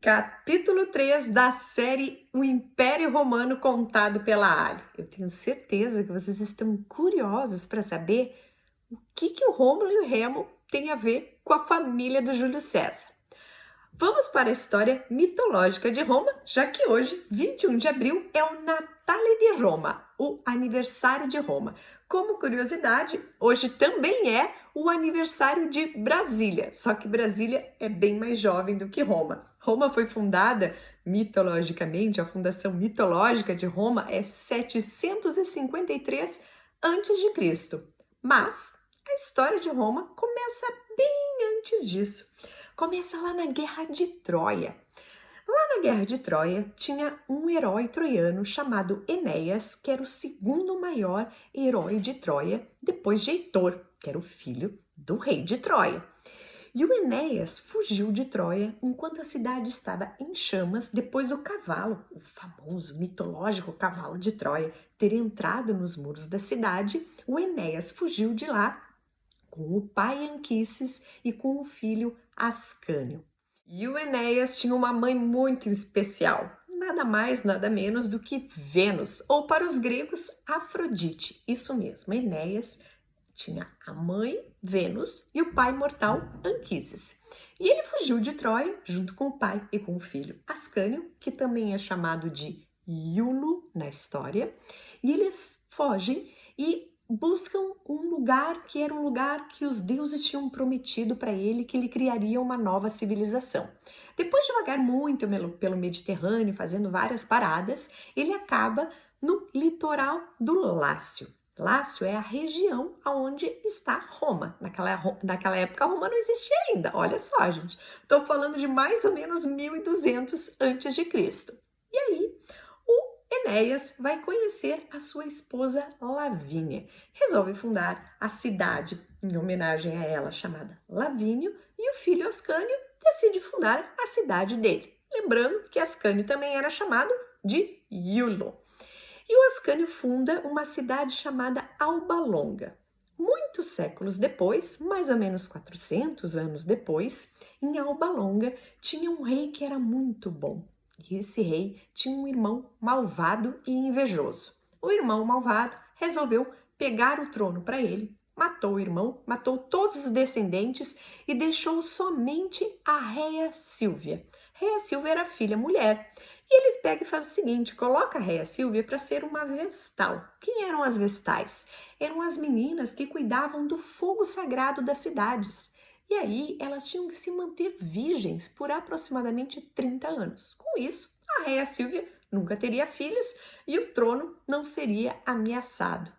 Capítulo 3 da série O Império Romano Contado pela Ali. Eu tenho certeza que vocês estão curiosos para saber o que o Rômulo e o Remo têm a ver com a família do Júlio César. Vamos para a história mitológica de Roma, já que hoje, 21 de abril, é o Natale de Roma, o aniversário de Roma. Como curiosidade, hoje também é o aniversário de Brasília, só que Brasília é bem mais jovem do que Roma. Roma foi fundada, mitologicamente, a fundação mitológica de Roma é 753 a.C., mas a história de Roma começa bem antes disso. Começa lá na Guerra de Troia. Lá na Guerra de Troia tinha um herói troiano chamado Enéas, que era o segundo maior herói de Troia, depois de Heitor, que era o filho do rei de Troia. E o Enéas fugiu de Troia enquanto a cidade estava em chamas depois do cavalo, o famoso mitológico cavalo de Troia, ter entrado nos muros da cidade. O Enéas fugiu de lá com o pai Anquises e com o filho Ascânio. E o Enéas tinha uma mãe muito especial, nada mais, nada menos do que Vênus, ou para os gregos, Afrodite. Isso mesmo, Enéas tinha a mãe Vênus e o pai mortal Anquises. E ele fugiu de Troia junto com o pai e com o filho Ascânio, que também é chamado de Iulo na história, e eles fogem e buscam um lugar que era um lugar que os deuses tinham prometido para ele, que ele criaria uma nova civilização. Depois de vagar muito pelo Mediterrâneo, fazendo várias paradas, ele acaba no litoral do Lácio. Lácio é a região onde está Roma. Naquela época, Roma não existia ainda. Olha só, gente. Estou falando de mais ou menos 1200 a.C. E aí, Enéas vai conhecer a sua esposa Lavínia. Resolve fundar a cidade em homenagem a ela, chamada Lavínio, e o filho Ascânio decide fundar a cidade dele. Lembrando que Ascânio também era chamado de Iulo. E o Ascânio funda uma cidade chamada Alba Longa. Muitos séculos depois, mais ou menos 400 anos depois, em Alba Longa tinha um rei que era muito bom. E esse rei tinha um irmão malvado e invejoso. O irmão malvado resolveu pegar o trono para ele, matou o irmão, matou todos os descendentes e deixou somente a Réia Sílvia. Réia Sílvia era filha mulher. E ele pega e faz o seguinte, coloca a Réia Sílvia para ser uma vestal. Quem eram as vestais? Eram as meninas que cuidavam do fogo sagrado das cidades. E aí elas tinham que se manter virgens por aproximadamente 30 anos. Com isso, a Réia Sílvia nunca teria filhos e o trono não seria ameaçado.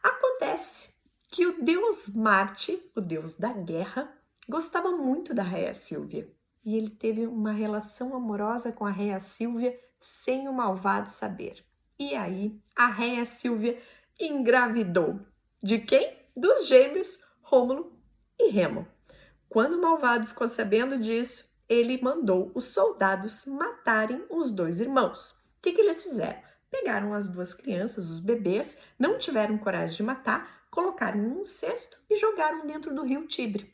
Acontece que o deus Marte, o deus da guerra, gostava muito da Réia Sílvia. E ele teve uma relação amorosa com a Réia Sílvia sem o malvado saber. E aí a Réia Sílvia engravidou. De quem? Dos gêmeos Rômulo e Remo. Quando o malvado ficou sabendo disso, ele mandou os soldados matarem os dois irmãos. O que eles fizeram? Pegaram as duas crianças, os bebês, não tiveram coragem de matar, colocaram em um cesto e jogaram dentro do rio Tibre.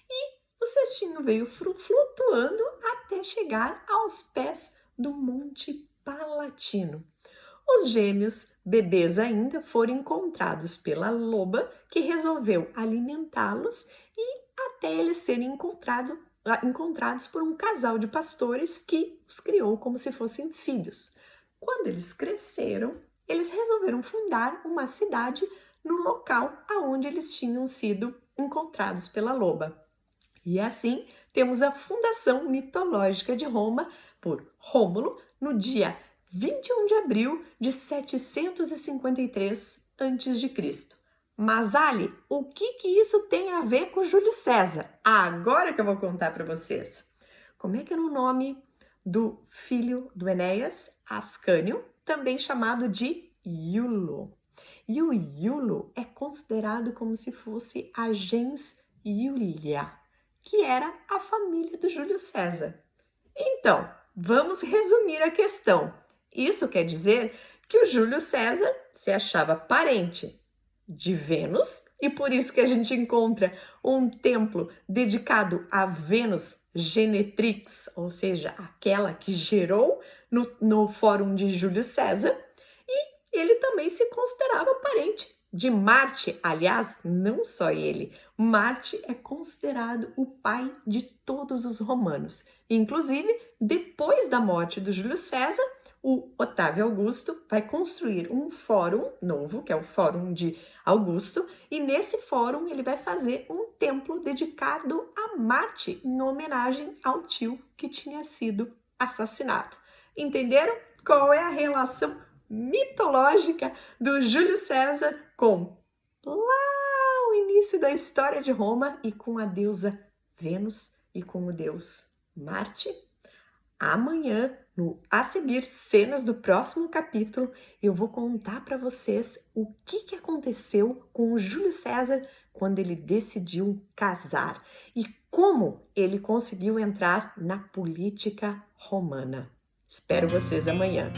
E o cestinho veio flutuando até chegar aos pés do Monte Palatino. Os gêmeos, bebês ainda, foram encontrados pela loba, que resolveu alimentá-los e até eles serem encontrados por um casal de pastores que os criou como se fossem filhos. Quando eles cresceram, eles resolveram fundar uma cidade no local aonde eles tinham sido encontrados pela loba. E assim temos a fundação mitológica de Roma por Rômulo no dia 21 de abril de 753 a.C. Mas, Ali, o que isso tem a ver com Júlio César? Agora que eu vou contar para vocês. Como é que era o nome do filho do Enéas? Ascânio, também chamado de Iulo. E o Iulo é considerado como se fosse a gens Iulia, que era a família do Júlio César. Então, vamos resumir a questão. Isso quer dizer que o Júlio César se achava parente de Vênus, e por isso que a gente encontra um templo dedicado a Vênus Genetrix, ou seja, aquela que gerou no Fórum de Júlio César, e ele também se considerava parente de Marte. Aliás, não só ele, Marte é considerado o pai de todos os romanos. Inclusive, depois da morte do Júlio César, o Otávio Augusto vai construir um fórum novo, que é o Fórum de Augusto, e nesse fórum ele vai fazer um templo dedicado a Marte, em homenagem ao tio que tinha sido assassinado. Entenderam qual é a relação mitológica do Júlio César com lá o início da história de Roma e com a deusa Vênus e com o deus Marte? Amanhã, no A Seguir, cenas do próximo capítulo, eu vou contar para vocês o que aconteceu com o Júlio César quando ele decidiu casar e como ele conseguiu entrar na política romana. Espero vocês amanhã.